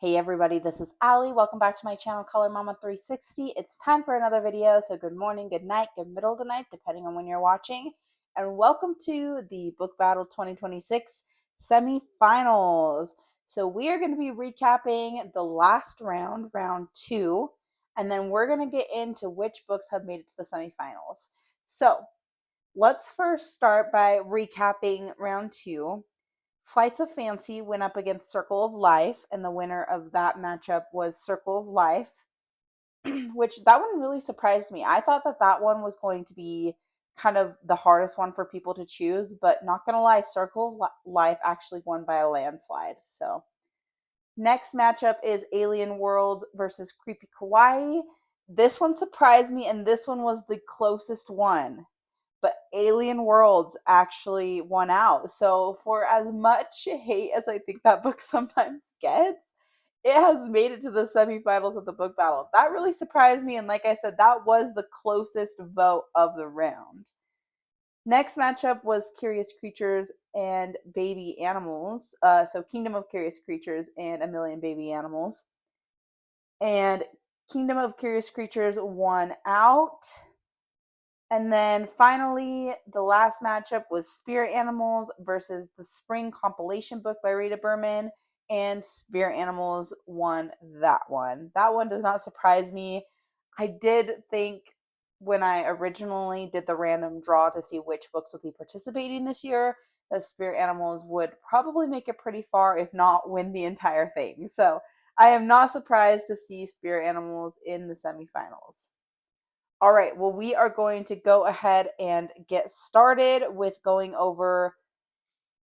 Hey everybody, this is Allie. Welcome back to my channel, Color Mama 360. It's time for another video, so good morning, good night, good middle of the night, depending on when you're watching. And welcome to the Book Battle 2026 semifinals. So we are going to be recapping the last round, round 2, and then we're going to get into which books have made it to the semifinals. So let's first start by recapping round 2. Flights of Fancy went up against Circle of Life, and the winner of that matchup was Circle of Life, which that one really surprised me. I thought that one was going to be kind of the hardest one for people to choose, but not gonna lie, Circle of Life actually won by a landslide. So next matchup is Alien World versus Creepy Kawaii. This one surprised me, and this one was the closest one, but Alien Worlds actually won out. So for as much hate as I think that book sometimes gets, it has made it to the semifinals of the book battle. That really surprised me, and like I said, that was the closest vote of the round. Next matchup was Curious Creatures and Baby Animals. So Kingdom of Curious Creatures and A Million Baby Animals. And Kingdom of Curious Creatures won out. And then finally, the last matchup was Spirit Animals versus the Spring Compilation book by Rita Berman. And Spirit Animals won that one. That one does not surprise me. I did think when I originally did the random draw to see which books would be participating this year, that Spirit Animals would probably make it pretty far, if not win the entire thing. So I am not surprised to see Spirit Animals in the semifinals. All right, well, we are going to go ahead and get started with going over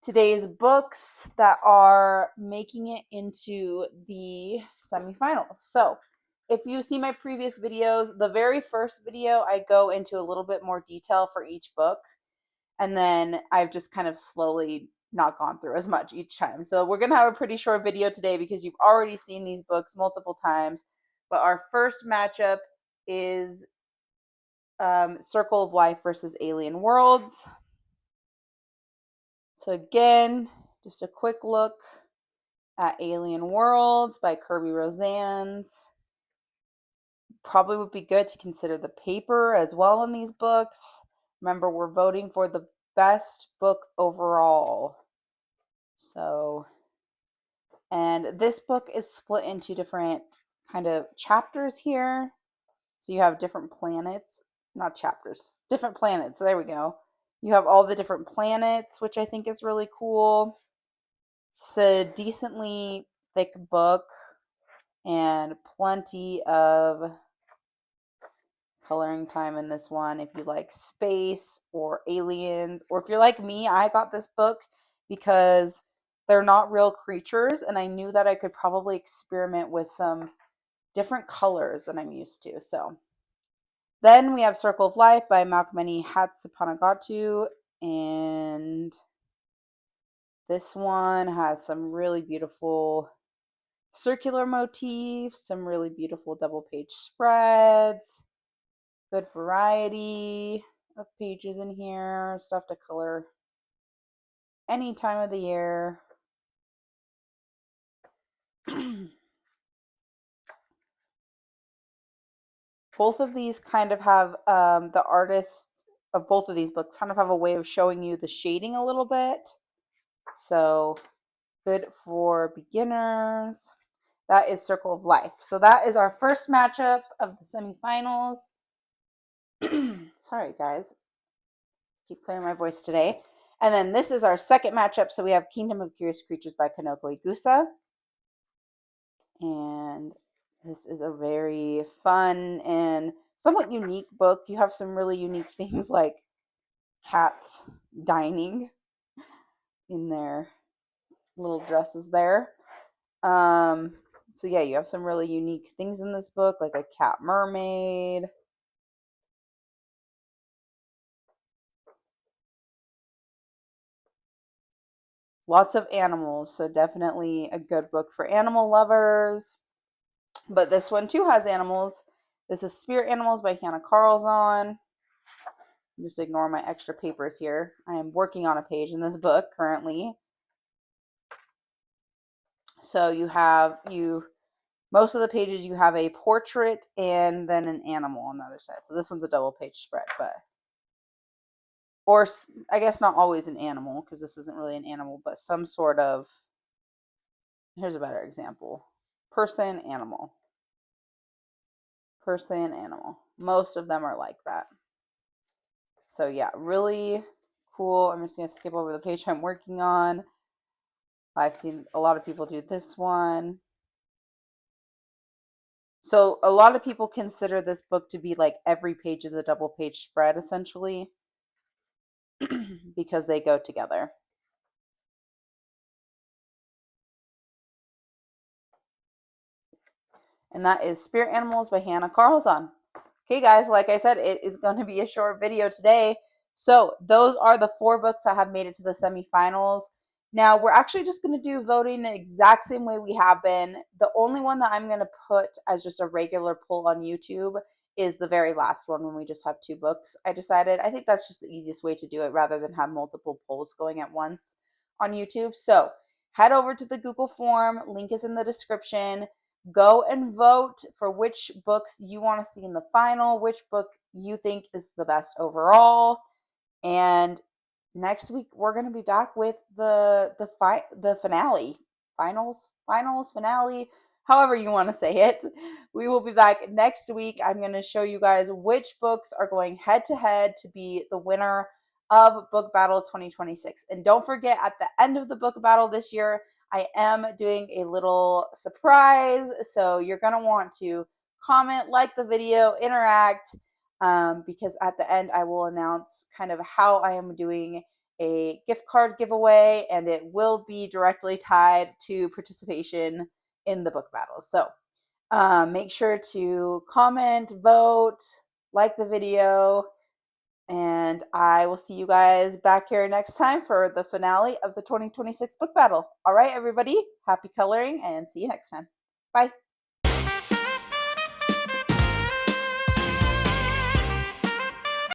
today's books that are making it into the semifinals. So if you see my previous videos, the very first video, I go into a little bit more detail for each book. And then I've just kind of slowly not gone through as much each time. So we're going to have a pretty short video today because you've already seen these books multiple times. But our first matchup is Circle of Life versus Alien Worlds. So again, just a quick look at Alien Worlds by Kirby Rosannes. Probably would be good to consider the paper as well in these books. Remember, we're voting for the best book overall. So, and this book is split into different kind of chapters here. So you have different planets, not chapters, different planets. So there we go. You have all the different planets, which I think is really cool. It's a decently thick book and plenty of coloring time in this one. If you like space or aliens, or if you're like me, I got this book because they're not real creatures, and I knew that I could probably experiment with some different colors than I'm used to. So then we have Circle of Life by Malkameni Hatsupanagatu, and this one has some really beautiful circular motifs, some really beautiful double page spreads, good variety of pages in here, stuff to color any time of the year. Both of these kind of have, the artists of both of these books kind of have a way of showing you the shading a little bit. So good for beginners. That is Circle of Life. So that is our first matchup of the semifinals. Sorry, guys. Keep clearing my voice today. And then this is our second matchup. So we have Kingdom of Curious Creatures by Kanoko Igusa. And this is a very fun and somewhat unique book. You have some really unique things like cats dining in their little dresses there. So yeah, you have some really unique things in this book, like a cat mermaid. Lots of animals, so definitely a good book for animal lovers. But this one too has animals. This is Spirit Animals by Hannah Carlzon. Just ignore my extra papers here. I am working on a page in this book currently. So most of the pages you have a portrait and then an animal on the other side. So this one's a double page spread, but or I guess not always an animal, because this isn't really an animal, but some sort of, here's a better example. Person, animal. Person, animal. Most of them are like that. So yeah, really cool. I'm just going to skip over the page I'm working on. I've seen a lot of people do this one. So a lot of people consider this book to be like every page is a double page spread, essentially, because they go together. And that is Spirit Animals by Hannah Carlson. Okay, guys, like I said, it is going to be a short video today. So those are the 4 books that have made it to the semifinals. Now, we're actually just going to do voting the exact same way we have been. The only one that I'm going to put as just a regular poll on YouTube is the very last one, when we just have 2 books. I decided, I think that's just the easiest way to do it, rather than have multiple polls going at once on YouTube. So head over to the Google form. Link is in the description. Go and vote for which books you want to see in the final, which book you think is the best overall. And next week we're going to be back with the finale, finale, however you want to say it. We will be back next week. I'm going to show you guys which books are going head to head to be the winner of Book Battle 2026. And don't forget, at the end of the Book Battle this year, I am doing a little surprise. So you're going to want to comment, like the video, interact, because at the end I will announce kind of how I am doing a gift card giveaway, and it will be directly tied to participation in the book battles. So make sure to comment, vote, like the video, and I will see you guys back here next time for the finale of the 2026 book battle. All right, everybody, happy coloring, and see you next time. Bye.